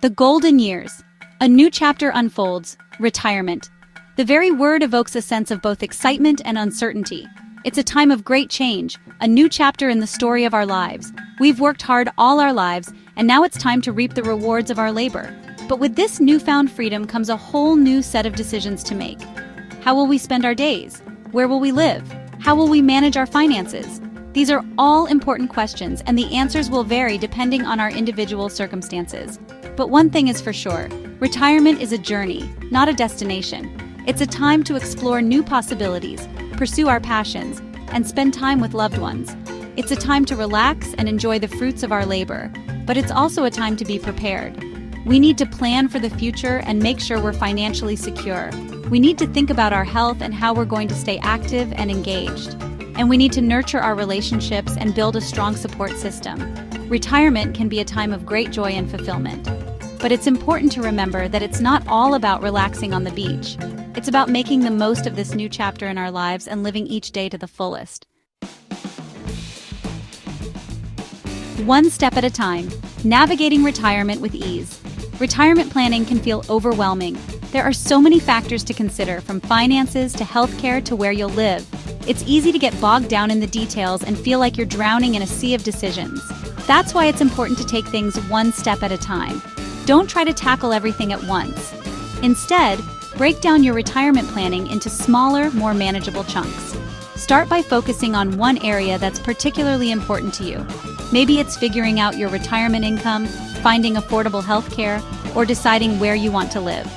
The golden years. A new chapter unfolds, retirement. The very word evokes a sense of both excitement and uncertainty. It's a time of great change, a new chapter in the story of our lives. We've worked hard all our lives, and now it's time to reap the rewards of our labor. But with this newfound freedom comes a whole new set of decisions to make. How will we spend our days? Where will we live? How will we manage our finances? These are all important questions, and the answers will vary depending on our individual circumstances. But one thing is for sure, retirement is a journey, not a destination. It's a time to explore new possibilities, pursue our passions, and spend time with loved ones. It's a time to relax and enjoy the fruits of our labor, but it's also a time to be prepared. We need to plan for the future and make sure we're financially secure. We need to think about our health and how we're going to stay active and engaged. And we need to nurture our relationships and build a strong support system. Retirement can be a time of great joy and fulfillment. But it's important to remember that it's not all about relaxing on the beach. It's about making the most of this new chapter in our lives and living each day to the fullest. One step at a time, navigating retirement with ease. Retirement planning can feel overwhelming. There are so many factors to consider, from finances to healthcare to where you'll live. It's easy to get bogged down in the details and feel like you're drowning in a sea of decisions. That's why it's important to take things one step at a time. Don't try to tackle everything at once. Instead, break down your retirement planning into smaller, more manageable chunks. Start by focusing on one area that's particularly important to you. Maybe it's figuring out your retirement income, finding affordable healthcare, or deciding where you want to live.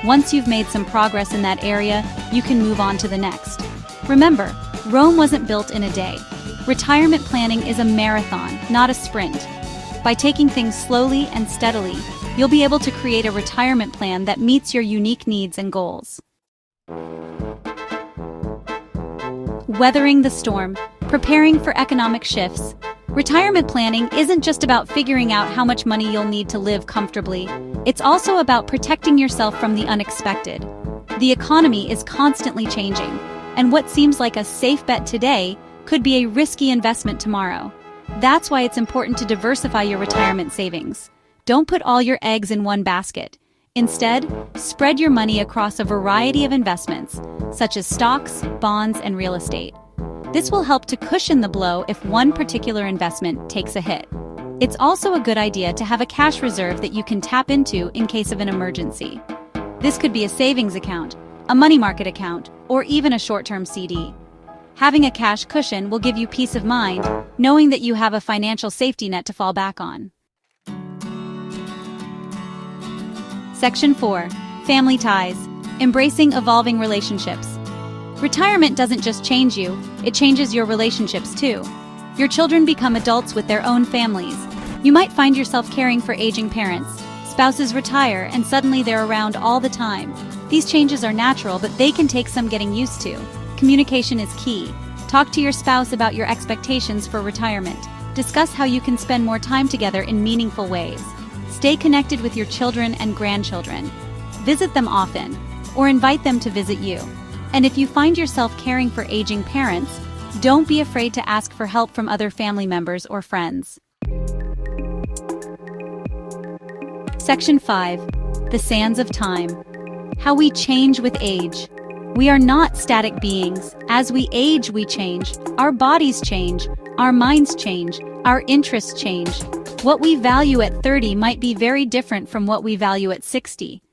Once you've made some progress in that area, you can move on to the next. Remember, Rome wasn't built in a day. Retirement planning is a marathon, not a sprint. By taking things slowly and steadily, you'll be able to create a retirement plan that meets your unique needs and goals. Weathering the storm, preparing for economic shifts. Retirement planning isn't just about figuring out how much money you'll need to live comfortably. It's also about protecting yourself from the unexpected. The economy is constantly changing, and what seems like a safe bet today could be a risky investment tomorrow. That's why it's important to diversify your retirement savings. Don't put all your eggs in one basket. Instead, spread your money across a variety of investments, such as stocks, bonds, and real estate. This will help to cushion the blow if one particular investment takes a hit. It's also a good idea to have a cash reserve that you can tap into in case of an emergency. This could be a savings account, a money market account, or even a short-term CD. Having a cash cushion will give you peace of mind, knowing that you have a financial safety net to fall back on. Section 4. Family ties. Embracing evolving relationships. Retirement doesn't just change you, it changes your relationships too. Your children become adults with their own families. You might find yourself caring for aging parents. Spouses retire and suddenly they're around all the time. These changes are natural, but they can take some getting used to. Communication is key. Talk to your spouse about your expectations for retirement. Discuss how you can spend more time together in meaningful ways. Stay connected with your children and grandchildren. Visit them often, or invite them to visit you. And if you find yourself caring for aging parents, don't be afraid to ask for help from other family members or friends. Section 5. The sands of time. How we change with age. We are not static beings. As we age, we change. Our bodies change. Our minds change. Our interests change. What we value at 30 might be very different from what we value at 60.